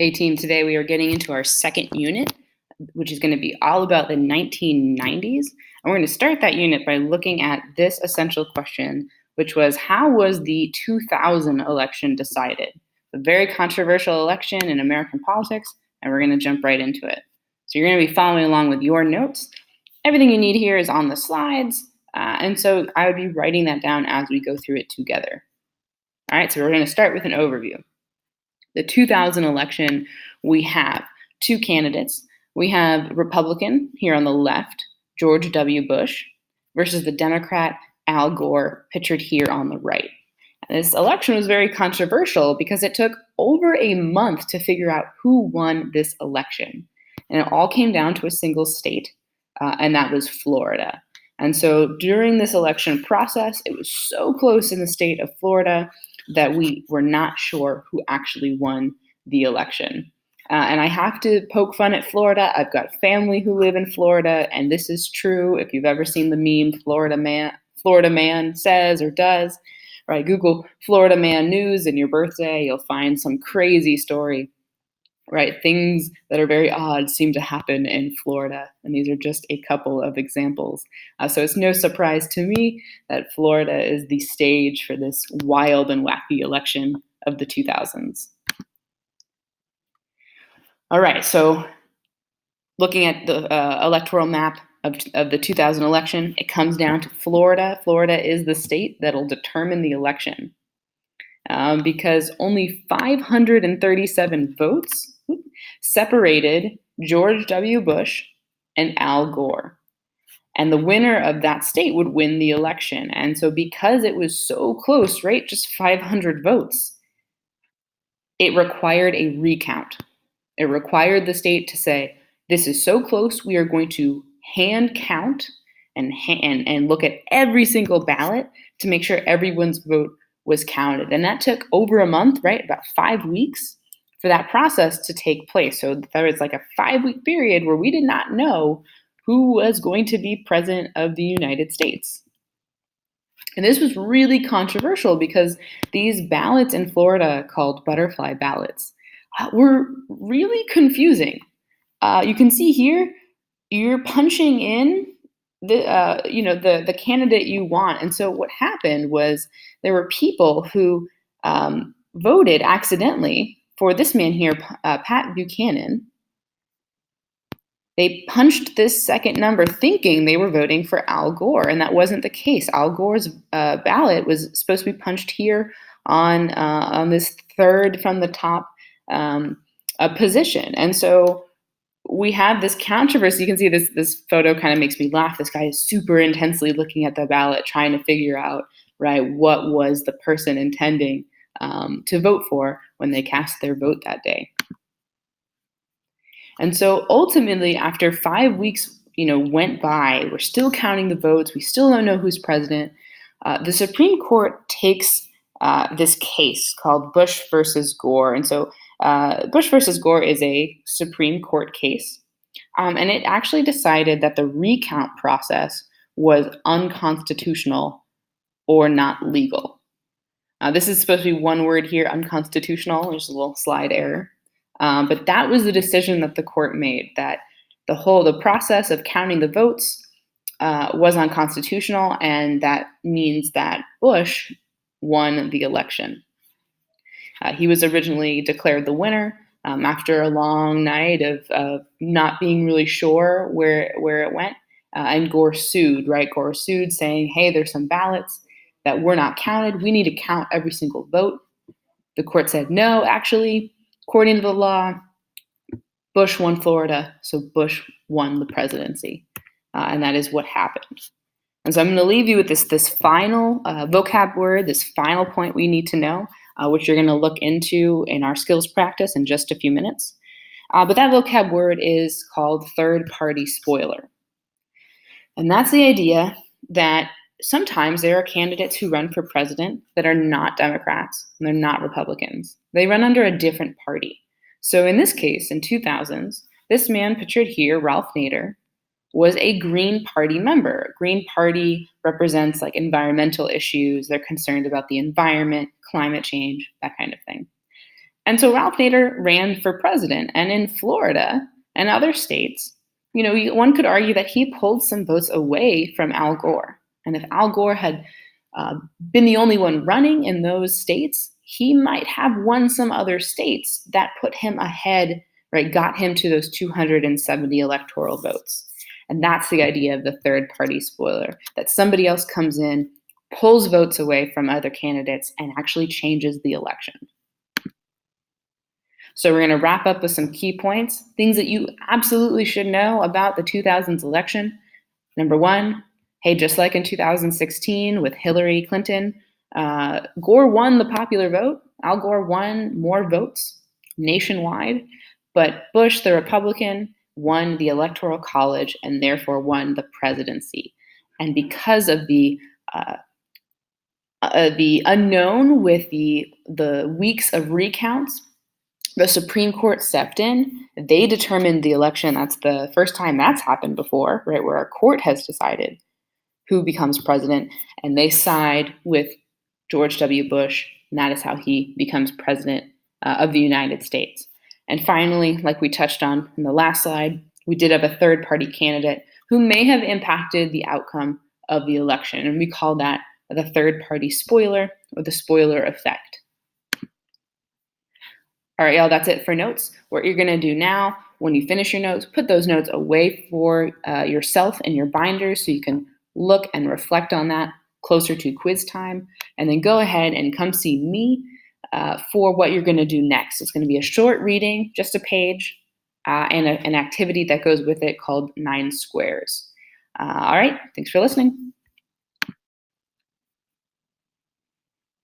Hey team, today we are getting into our second unit, which is going to be all about the 1990s. And we're going to start that unit by looking at this essential question, which was how was the 2000 election decided? A very controversial election in American politics, and we're going to jump right into it. So you're going to be following along with your notes. Everything you need here is on the slides, and so I would be writing that down as we go through it together. All right, so we're going to start with an overview. The 2000 election, we have two candidates. We have Republican here on the left, George W. Bush, versus the Democrat, Al Gore, pictured here on the right. And this election was very controversial because it took over a month to figure out who won this election. And it all came down to a single state, and that was Florida. And so during this election process, it was so close in the state of Florida that we were not sure who actually won the election. And I have to poke fun at Florida. I've got family who live in Florida, and this is true. If you've ever seen the meme, Florida man says or does, right? Google Florida man news in your birthday, you'll find some crazy story, right? Things that are very odd seem to happen in Florida, and these are just a couple of examples. So it's no surprise to me that Florida is the stage for this wild and wacky election of the 2000s. All right, so looking at the electoral map of the 2000 election, it comes down to Florida. Florida is the state that'll determine the election because only 537 votes separated George W. Bush and Al Gore. And the winner of that state would win the election. And so because it was so close, right, just 500 votes, it required a recount. It required the state to say, this is so close, we are going to hand count and look at every single ballot to make sure everyone's vote was counted. And that took over a month, right, about 5 weeks for that process to take place. So there was like a 5-week period where we did not know who was going to be president of the United States. And this was really controversial because these ballots in Florida called butterfly ballots were really confusing. You can see here, you're punching in the candidate you want. And so what happened was there were people who voted accidentally for this man here, Pat Buchanan. They punched this second number thinking they were voting for Al Gore, and that wasn't the case. Al Gore's ballot was supposed to be punched here on this third from the top position. And so we have this controversy. You can see this photo kind of makes me laugh. This guy is super intensely looking at the ballot, trying to figure out, right, what was the person intending to vote for when they cast their vote that day. And so ultimately, after 5 weeks, went by, we're still counting the votes. We still don't know who's president. The Supreme Court takes this case called Bush versus Gore. And so Bush versus Gore is a Supreme Court case. And it actually decided that the recount process was unconstitutional or not legal. This is supposed to be one word here, unconstitutional. There's a little slide error. But that was the decision that the court made, that the process of counting the votes was unconstitutional, and that means that Bush won the election. He was originally declared the winner after a long night of not being really sure where it went, and Gore sued, right? Gore sued saying, hey, there's some ballots that were not counted. We need to count every single vote. The court said, no, actually, according to the law, Bush won Florida, so Bush won the presidency, and that is what happened. And so I'm going to leave you with this final vocab word, this final point we need to know, which you're going to look into in our skills practice in just a few minutes. But that vocab word is called third-party spoiler. And that's the idea that sometimes there are candidates who run for president that are not Democrats and they're not Republicans. They run under a different party. So in this case, in 2000s, this man pictured here, Ralph Nader, was a Green Party member. Green Party represents like environmental issues. They're concerned about the environment, climate change, that kind of thing. And so Ralph Nader ran for president. And in Florida and other states, one could argue that he pulled some votes away from Al Gore. And if Al Gore had uh, been the only one running in those states, he might have won some other states that put him ahead, right? Got him to those 270 electoral votes. And that's the idea of the third party spoiler, that somebody else comes in, pulls votes away from other candidates, and actually changes the election. So we're going to wrap up with some key points, things that you absolutely should know about the 2000s election. Number one, hey, just like in 2016 with Hillary Clinton, Gore won the popular vote. Al Gore won more votes nationwide, but Bush, the Republican, won the Electoral College and therefore won the presidency. And because of the unknown with the weeks of recounts, the Supreme Court stepped in. They determined the election. That's the first time that's happened before, right? Where a court has decided who becomes president, and they side with George W. Bush, and that is how he becomes president of the United States. And finally, like we touched on in the last slide, we did have a third party candidate who may have impacted the outcome of the election, and we call that the third party spoiler or the spoiler effect. All right, y'all, that's it for notes. What you're gonna do now, when you finish your notes, put those notes away for yourself in your binders so you can look and reflect on that closer to quiz time. And then go ahead and come see me for what you're gonna do next. It's gonna be a short reading, just a page, and an activity that goes with it called 9 Squares. All right, thanks for listening.